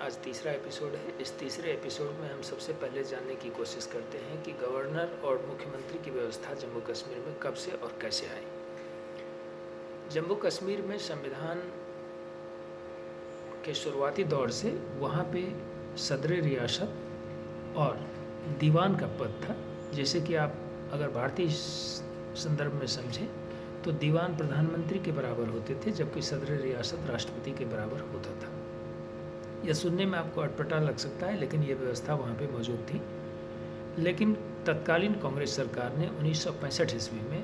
आज तीसरा एपिसोड है। इस तीसरे एपिसोड में हम सबसे पहले जानने की कोशिश करते हैं कि गवर्नर और मुख्यमंत्री की व्यवस्था जम्मू कश्मीर में कब से और कैसे आई। जम्मू कश्मीर में संविधान के शुरुआती दौर से वहाँ पे सदर रियासत और दीवान का पद था। जैसे कि आप अगर भारतीय संदर्भ में समझें तो दीवान प्रधानमंत्री के बराबर होते थे, जबकि सदर रियासत राष्ट्रपति के बराबर होता था। यह सुनने में आपको अटपटा लग सकता है, लेकिन यह व्यवस्था वहाँ पे मौजूद थी। लेकिन तत्कालीन कांग्रेस सरकार ने 1965 ईस्वी में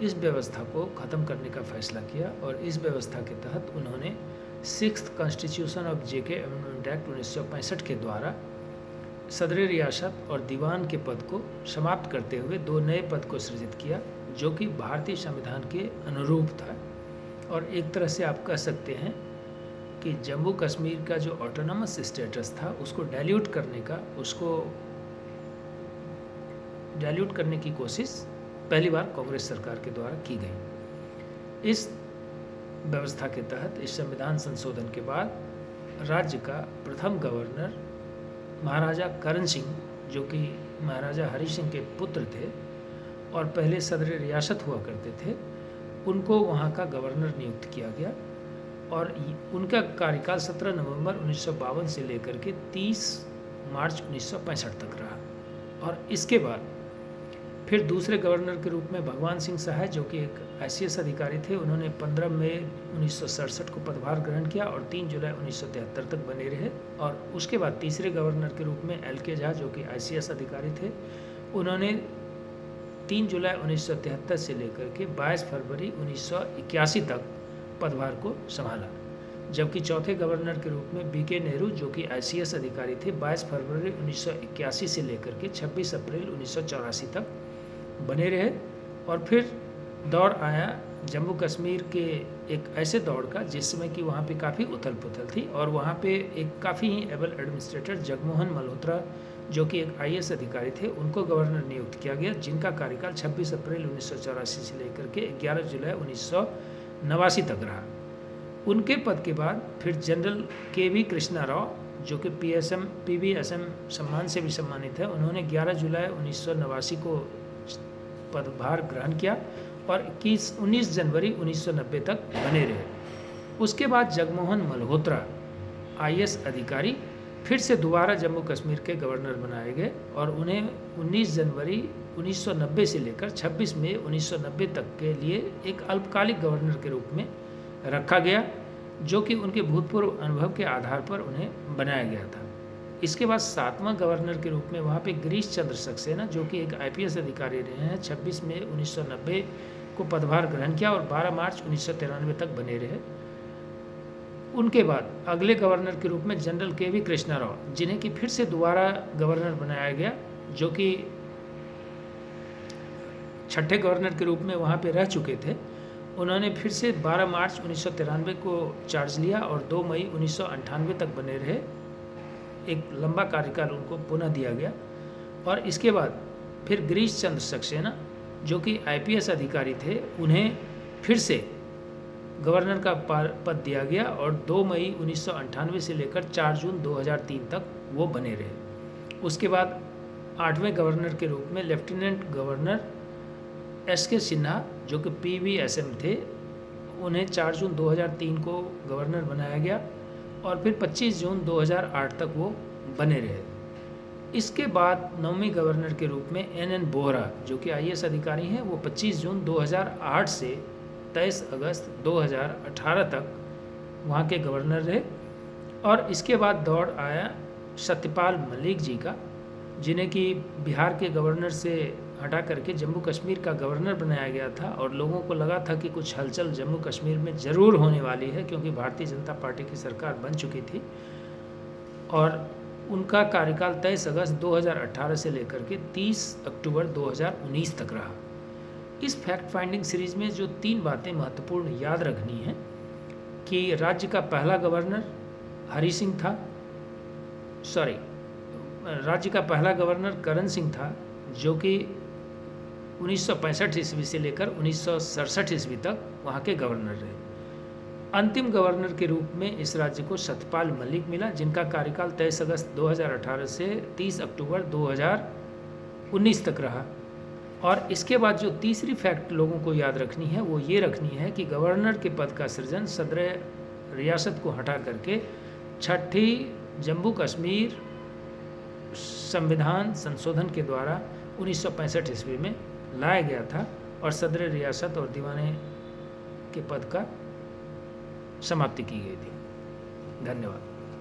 इस व्यवस्था को ख़त्म करने का फैसला किया और इस व्यवस्था के तहत उन्होंने 6th constitution of JK amendment act 1965 के द्वारा सदर रियासत और दीवान के पद को समाप्त करते हुए दो नए पद को सृजित किया, जो कि भारतीय संविधान के अनुरूप था। और एक तरह से आप कह सकते हैं कि जम्मू कश्मीर का जो ऑटोनॉमस स्टेटस था उसको डाइल्यूट करने की कोशिश पहली बार कांग्रेस सरकार के द्वारा की गई। इस व्यवस्था के तहत इस संविधान संशोधन के बाद राज्य का प्रथम गवर्नर महाराजा करण सिंह, जो कि महाराजा हरि सिंह के पुत्र थे और पहले सदर रियासत हुआ करते थे, उनको वहाँ का गवर्नर नियुक्त किया गया और उनका कार्यकाल 17 नवंबर 1952 से लेकर के 30 मार्च 1965 तक रहा। और इसके बाद फिर दूसरे गवर्नर के रूप में भगवान सिंह सहाय, जो कि एक ICS अधिकारी थे, उन्होंने 15 मई 1967 को पदभार ग्रहण किया और 3 जुलाई 1973 तक बने रहे। और उसके बाद तीसरे गवर्नर के रूप में LK झा, जो कि ICS अधिकारी थे, उन्होंने 3 जुलाई 1973 से लेकर के 22 फरवरी 1981 तक पदभार को संभाला। जबकि चौथे गवर्नर के रूप में BK नेहरू, जो कि ICS अधिकारी थे, 22 फरवरी 1981 से लेकर के 26 अप्रैल 1984 तक बने रहे। और फिर दौर आया जम्मू कश्मीर के एक ऐसे दौर का जिसमें कि वहाँ पे काफ़ी उथल पुथल थी और वहाँ पे एक काफ़ी he able administrator Jagmohan Malhotra, जो कि एक IAS अधिकारी थे, उनको गवर्नर नियुक्त किया गया, जिनका कार्यकाल 26 अप्रैल 1984 से लेकर के 11 जुलाई 1989 तक रहा। उनके पद के बाद फिर जनरल KV कृष्णा राव, जो कि PVSM सम्मान से भी सम्मानित है, उन्होंने 11 जुलाई 1989 को पदभार ग्रहण किया और 19 जनवरी 1990 तक बने रहे। उसके बाद जगमोहन मल्होत्रा IAS अधिकारी फिर से दोबारा जम्मू कश्मीर के गवर्नर बनाए गए और उन्हें 19 जनवरी 1990 से लेकर 26 मई 1990 तक के लिए एक अल्पकालिक गवर्नर के रूप में रखा गया, जो कि उनके भूतपूर्व अनुभव के आधार पर उन्हें बनाया गया था। इसके बाद 7वां गवर्नर के रूप में वहाँ पे गिरीश चंद्र सक्सेना, जो कि एक IPS अधिकारी रहे हैं, 26 मई 1990 को पदभार ग्रहण किया और 12 मार्च 1993 तक बने रहे। उनके बाद अगले गवर्नर के रूप में जनरल KV कृष्णा राव, जिन्हें कि फिर से दोबारा गवर्नर बनाया गया, जो कि छठे गवर्नर के रूप में वहाँ पे रह चुके थे। उन्होंने फिर से 12 मार्च 1993 को चार्ज लिया और 2 मई 1998 तक बने रहे। एक लंबा कार्यकाल उनको पुनः दिया गया। और इसके बाद फिर गिरीश चंद्र सक्सेना, जो कि IPS अधिकारी थे, उन्हें फिर से गवर्नर का पद दिया गया और 2 मई 1998 से लेकर 4 जून 2003 तक वो बने रहे। उसके बाद 8वें गवर्नर के रूप में लेफ्टिनेंट गवर्नर SK सिन्हा, जो कि PVSM थे, उन्हें 4 जून 2003 को गवर्नर बनाया गया और फिर 25 जून 2008 तक वो बने रहे। इसके बाद 9वें गवर्नर के रूप में NN बोहरा, जो कि IAS अधिकारी हैं, वो 25 जून 2008 से 23 अगस्त 2018 तक वहाँ के गवर्नर रहे। और इसके बाद दौर आया सत्यपाल मलिक जी का, जिन्हें कि बिहार के गवर्नर से हटा करके जम्मू कश्मीर का गवर्नर बनाया गया था और लोगों को लगा था कि कुछ हलचल जम्मू कश्मीर में ज़रूर होने वाली है, क्योंकि भारतीय जनता पार्टी की सरकार बन चुकी थी। और उनका कार्यकाल 23 अगस्त 2018 से लेकर के 30 अक्टूबर 2019 तक रहा। इस फैक्ट फाइंडिंग सीरीज़ में जो 3 बातें महत्वपूर्ण याद रखनी हैं कि राज्य का पहला गवर्नर राज्य का पहला गवर्नर करण सिंह था, जो कि 1965 ईस्वी से लेकर 1967 ईस्वी तक वहाँ के गवर्नर रहे। अंतिम गवर्नर के रूप में इस राज्य को सतपाल मलिक मिला, जिनका कार्यकाल 23 अगस्त 2018 से 30 अक्टूबर 2019 तक रहा। और इसके बाद जो तीसरी फैक्ट लोगों को याद रखनी है वो ये रखनी है कि गवर्नर के पद का सृजन सदर रियासत को हटा करके छठी जम्मू कश्मीर संविधान संशोधन के द्वारा 1965 ईस्वी में लाया गया था और सदर रियासत और दीवाने के पद का समाप्ति की गई थी। धन्यवाद।